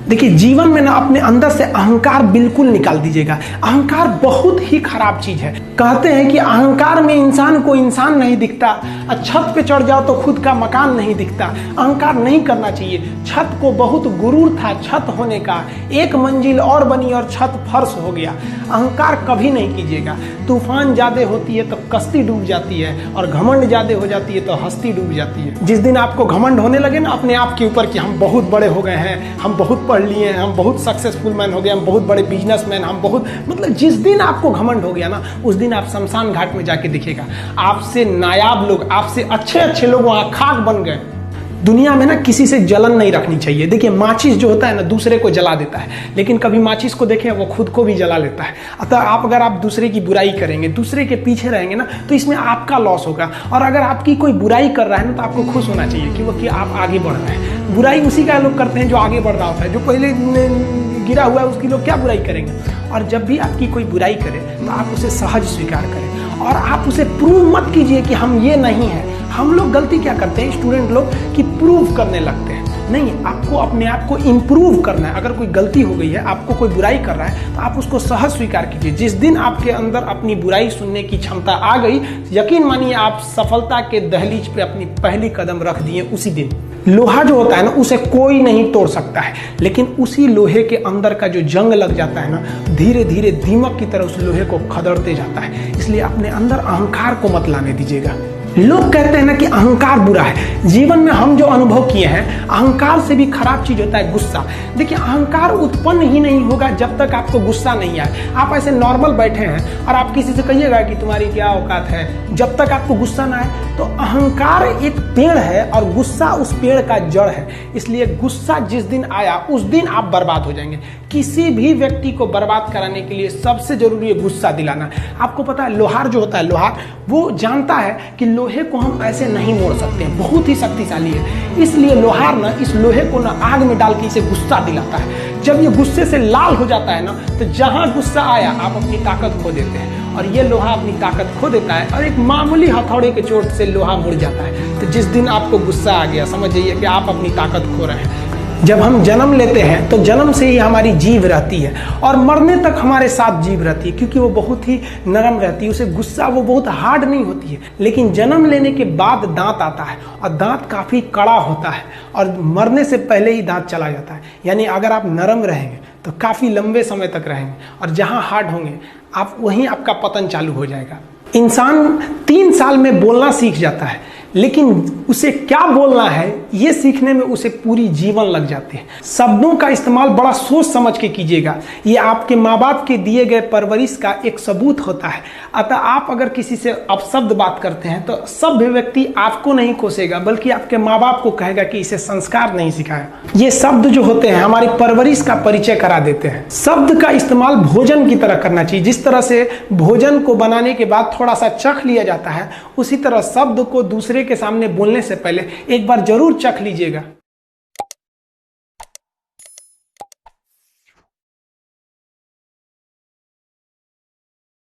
देखिए, जीवन में ना अपने अंदर से अहंकार बिल्कुल निकाल दीजिएगा। अहंकार बहुत ही खराब चीज है। कहते हैं कि अहंकार में इंसान को इंसान नहीं दिखता, और छत पे चढ़ जाओ तो खुद का मकान नहीं दिखता। अहंकार नहीं करना चाहिए। छत को बहुत गुरूर था छत होने का, एक मंजिल और बनी और छत फर्श हो गया। अहंकार कभी नहीं कीजिएगा। तूफान ज्यादा होती है तो कश्ती डूब जाती है, और घमंड ज्यादा हो जाती है तो हस्ती डूब जाती है। जिस दिन आपको घमंड होने लगे ना अपने आप के ऊपर कि हम बहुत बड़े हो गए हैं, हम बहुत पढ़ लिए हैं, हम बहुत सक्सेसफुल मैन हो गए, हम बहुत बड़े बिजनेसमैन, हम बहुत, मतलब जिस दिन आपको घमंड हो गया ना, उस दिन आप शमशान घाट में जाके दिखेगा आपसे नायाब लोग, आपसे अच्छे अच्छे लोग वहां खाक बन गए। दुनिया में ना किसी से जलन नहीं रखनी चाहिए। देखिए, माचिस जो होता है ना दूसरे को जला देता है, लेकिन कभी माचिस को देखें वो खुद को भी जला लेता है। अतः अगर आप दूसरे की बुराई करेंगे, दूसरे के पीछे रहेंगे ना, तो इसमें आपका लॉस होगा। और अगर आपकी कोई बुराई कर रहा है ना, तो आपको खुश होना चाहिए कि आप आगे बढ़ रहे हैं। बुराई उसी का लोग करते हैं जो आगे बढ़ रहा होता है। जो पहले गिरा हुआ है उसकी लोग क्या बुराई करेंगे। और जब भी आपकी कोई बुराई करे तो आप उसे सहज स्वीकार करें, और आप उसे प्रूव मत कीजिए कि हम ये नहीं है। हम लोग गलती क्या करते हैं स्टूडेंट लोग, कि प्रूव करने लगते हैं। नहीं, आपको अपने आप को इम्प्रूव करना है। अगर कोई गलती हो गई है, आपको कोई बुराई कर रहा है, तो आप उसको सहज स्वीकार कीजिए। जिस दिन आपके अंदर अपनी बुराई सुनने की क्षमता आ गई, यकीन मानिए आप सफलता के दहलीज पे अपनी पहली कदम रख दिए उसी दिन। लोहा जो होता है ना, उसे कोई नहीं तोड़ सकता है, लेकिन उसी लोहे के अंदर का जो जंग लग जाता है ना, धीरे धीरे दीमक की तरह उस लोहे को खदड़ते जाता है। इसलिए अपने अंदर अहंकार को मत लाने दीजिएगा। लोग कहते हैं ना कि अहंकार बुरा है। जीवन में हम जो अनुभव किए हैं, अहंकार से भी खराब चीज होता है गुस्सा। देखिए, अहंकार उत्पन्न ही नहीं होगा जब तक आपको गुस्सा नहीं आए। आप ऐसे नॉर्मल बैठे हैं और आप किसी से कहिएगा कि तुम्हारी क्या औकात है, जब तक आपको गुस्सा ना आए। तो अहंकार एक पेड़ है और गुस्सा उस पेड़ का जड़ है। इसलिए गुस्सा जिस दिन आया उस दिन आप बर्बाद हो जाएंगे। किसी भी व्यक्ति को बर्बाद कराने के लिए सबसे जरूरी है गुस्सा दिलाना। आपको पता है, लोहार जो होता है, लोहार वो जानता है कि लोहे को हम ऐसे नहीं मोड़ सकते हैं, बहुत ही शक्तिशाली है। इसलिए लोहार ना इस लोहे को ना आग में डाल के इसे गुस्सा दिलाता है। जब ये गुस्से से लाल हो जाता है ना, तो जहां गुस्सा आया आप अपनी ताकत खो देते हैं, और ये लोहा अपनी ताकत खो देता है, और एक मामूली हथौड़े के चोट से लोहा मुड़ जाता है। तो जिस दिन आपको गुस्सा आ गया, समझ जाइए कि आप अपनी ताकत खो रहे हैं। जब हम जन्म लेते हैं तो जन्म से ही हमारी जीभ रहती है, और मरने तक हमारे साथ जीभ रहती है, क्योंकि वो बहुत ही नरम रहती है। उसे गुस्सा वो बहुत हार्ड नहीं होती है। लेकिन जन्म लेने के बाद दांत आता है, और दांत काफी कड़ा होता है, और मरने से पहले ही दांत चला जाता है। यानी अगर आप नरम रहेंगे तो काफी लंबे समय तक रहेंगे, और जहां हार्ड होंगे आप वहीं आपका पतन चालू हो जाएगा। इंसान 3 साल में बोलना सीख जाता है, लेकिन उसे क्या बोलना है ये सीखने में उसे पूरी जीवन लग जाती है। शब्दों का इस्तेमाल बड़ा सोच समझ के कीजिएगा। ये आपके माँ बाप के दिए गए परवरिश का एक सबूत होता है। अतः आप अगर किसी से अपशब्द बात करते हैं तो सभ्य व्यक्ति आपको नहीं कोसेगा, बल्कि आपके माँ बाप को कहेगा कि इसे संस्कार नहीं सिखाया। ये शब्द जो होते हैं हमारी परवरिश का परिचय करा देते हैं। शब्द का इस्तेमाल भोजन की तरह करना चाहिए। जिस तरह से भोजन को बनाने के बाद थोड़ा सा चख लिया जाता है, उसी तरह शब्द को दूसरे के सामने बोलने से पहले एक बार जरूर चख लीजिएगा।